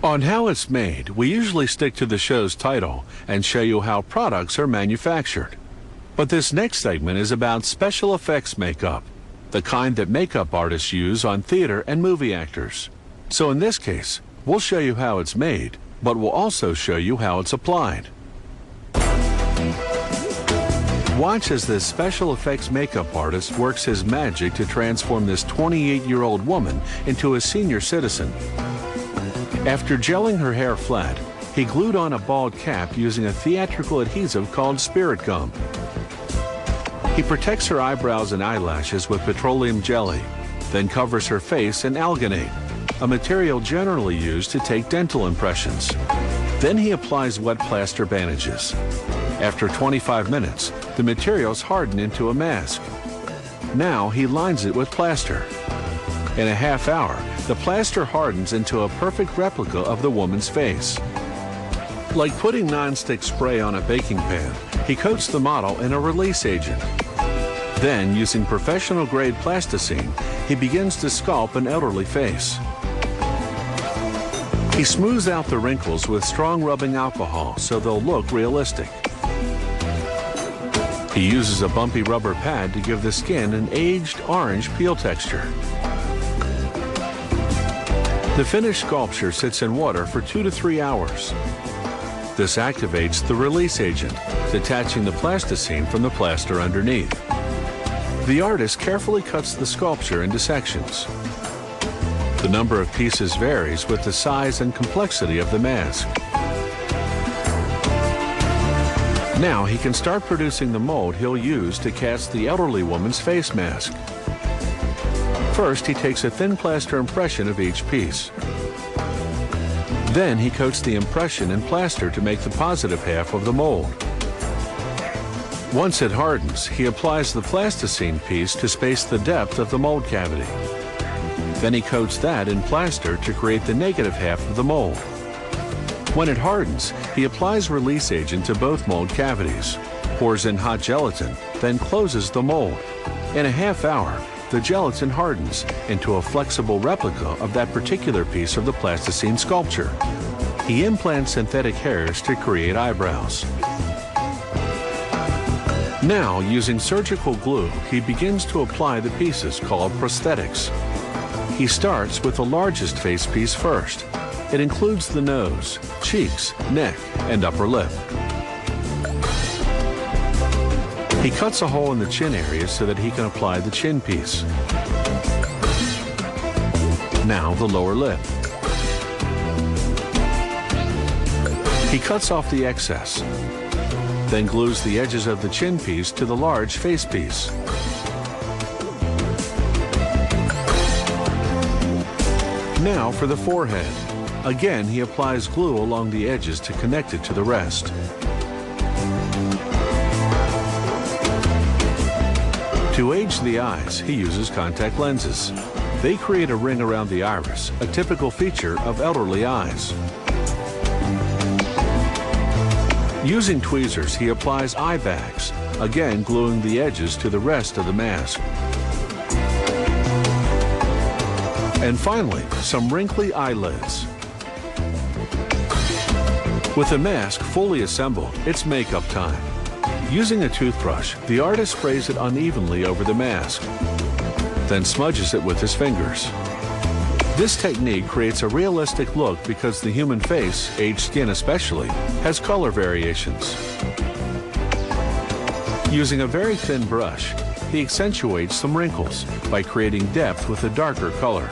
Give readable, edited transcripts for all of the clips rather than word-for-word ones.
On How It's Made, we usually stick to the show's title and show you how products are manufactured. But this next segment is about special effects makeup, the kind that makeup artists use on theater and movie actors. So in this case, we'll show you how it's made, but we'll also show you how it's applied. Watch as this special effects makeup artist works his magic to transform this 28-year-old woman into a senior citizen. After gelling her hair flat, he glued on a bald cap using a theatrical adhesive called spirit gum. He protects her eyebrows and eyelashes with petroleum jelly, then covers her face in alginate, a material generally used to take dental impressions. Then he applies wet plaster bandages. After 25 minutes, the materials harden into a mask. Now he lines it with plaster. In a half hour, the plaster hardens into a perfect replica of the woman's face. Like putting non-stick spray on a baking pan, he coats the model in a release agent. Then, using professional-grade plasticine, he begins to sculpt an elderly face. He smooths out the wrinkles with strong rubbing alcohol so they'll look realistic. He uses a bumpy rubber pad to give the skin an aged orange peel texture. The finished sculpture sits in water for 2 to 3 hours. This activates the release agent, detaching the plasticine from the plaster underneath. The artist carefully cuts the sculpture into sections. The number of pieces varies with the size and complexity of the mask. Now he can start producing the mold he'll use to cast the elderly woman's face mask. First, he takes a thin plaster impression of each piece. Then he coats the impression in plaster to make the positive half of the mold. Once it hardens, he applies the plasticine piece to space the depth of the mold cavity. Then he coats that in plaster to create the negative half of the mold. When it hardens, he applies release agent to both mold cavities, pours in hot gelatin, then closes the mold. In a half hour, the gelatin hardens into a flexible replica of that particular piece of the plasticine sculpture. He implants synthetic hairs to create eyebrows. Now, using surgical glue, he begins to apply the pieces called prosthetics. He starts with the largest face piece first. It includes the nose, cheeks, neck, and upper lip. He cuts a hole in the chin area so that he can apply the chin piece. Now the lower lip. He cuts off the excess, then glues the edges of the chin piece to the large face piece. Now for the forehead. Again, he applies glue along the edges to connect it to the rest. To age the eyes, he uses contact lenses. They create a ring around the iris, a typical feature of elderly eyes. Using tweezers, he applies eye bags, again gluing the edges to the rest of the mask. And finally, some wrinkly eyelids. With the mask fully assembled, it's makeup time. Using a toothbrush, the artist sprays it unevenly over the mask, then smudges it with his fingers. This technique creates a realistic look because the human face, aged skin especially, has color variations. Using a very thin brush, he accentuates some wrinkles by creating depth with a darker color.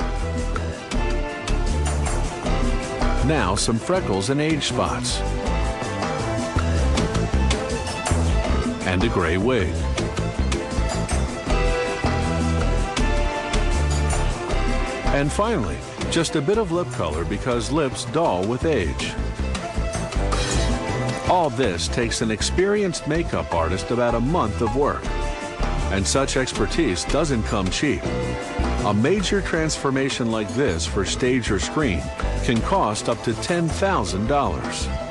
Now some freckles and age spots. And a gray wig. And finally, just a bit of lip color because lips dull with age. All this takes an experienced makeup artist about a month of work. And such expertise doesn't come cheap. A major transformation like this for stage or screen can cost up to $10,000.